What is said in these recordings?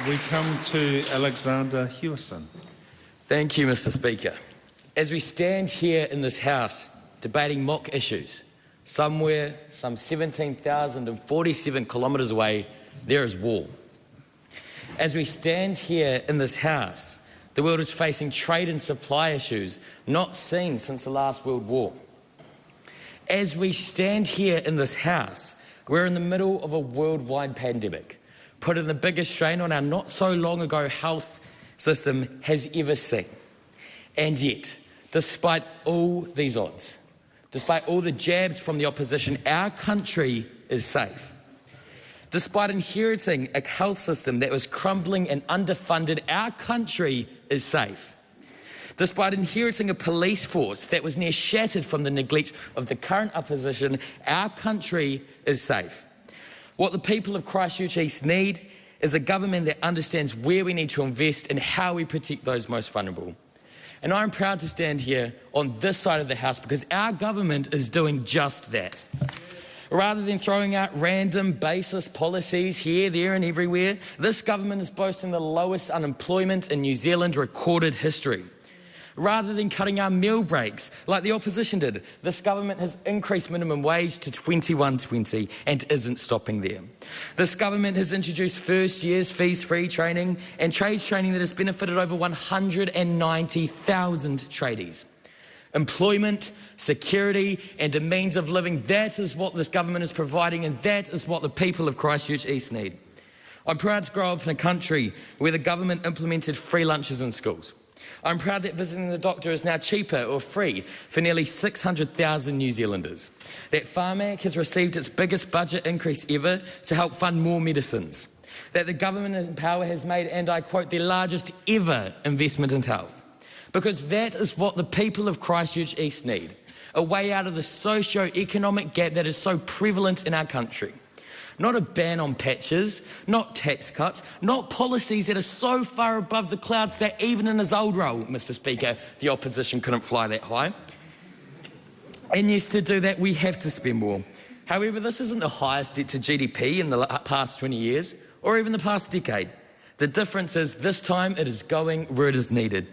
We come to Alexander Hewison. Thank you, Mr. Speaker. As we stand here in this House debating mock issues, somewhere some 17,047 kilometres away, there is war. As we stand here in this House, the world is facing trade and supply issues not seen since the last World War. As we stand here in this House, we're in the middle of a worldwide pandemic, putting the biggest strain on our not-so-long-ago health system has ever seen. And yet, despite all these odds, despite all the jabs from the opposition, our country is safe. Despite inheriting a health system that was crumbling and underfunded, our country is safe. Despite inheriting a police force that was near shattered from the neglect of the current opposition, our country is safe. What the people of Christchurch East need is a government that understands where we need to invest and how we protect those most vulnerable. And I'm proud to stand here on this side of the House because our government is doing just that. Rather than throwing out random, baseless policies here, there and everywhere, this government is boasting the lowest unemployment in New Zealand recorded history. Rather than cutting our meal breaks like the opposition did, this government has increased minimum wage to $21.20 and isn't stopping there. This government has introduced first year's fees-free training and trades training that has benefited over 190,000 tradies. Employment, security and a means of living, that is what this government is providing, and that is what the people of Christchurch East need. I'm proud to grow up in a country where the government implemented free lunches in schools. I'm proud that visiting the doctor is now cheaper or free for nearly 600,000 New Zealanders. That Pharmac has received its biggest budget increase ever to help fund more medicines. That the government in power has made, and I quote, their largest ever investment in health. Because that is what the people of Christchurch East need. A way out of the socio-economic gap that is so prevalent in our country. Not a ban on patches, not tax cuts, not policies that are so far above the clouds that even in his old role, Mr. Speaker, the opposition couldn't fly that high. And yes, to do that, we have to spend more. However, this isn't the highest debt to GDP in the past 20 years, or even the past decade. The difference is this time it is going where it is needed.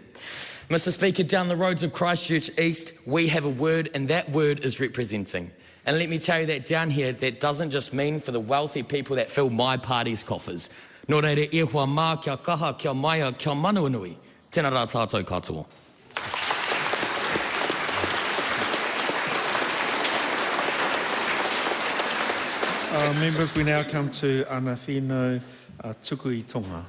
Mr. Speaker, down the roads of Christchurch East, we have a word, and that word is representing. And let me tell you that down here, that doesn't just mean for the wealthy people that fill my party's coffers. Nō reira, e hoa mā kia kaha, kia maia, kia manuanui. Tēnā rā tātou katoa. Members, we now come to Ana Whino Tuku i Tonga.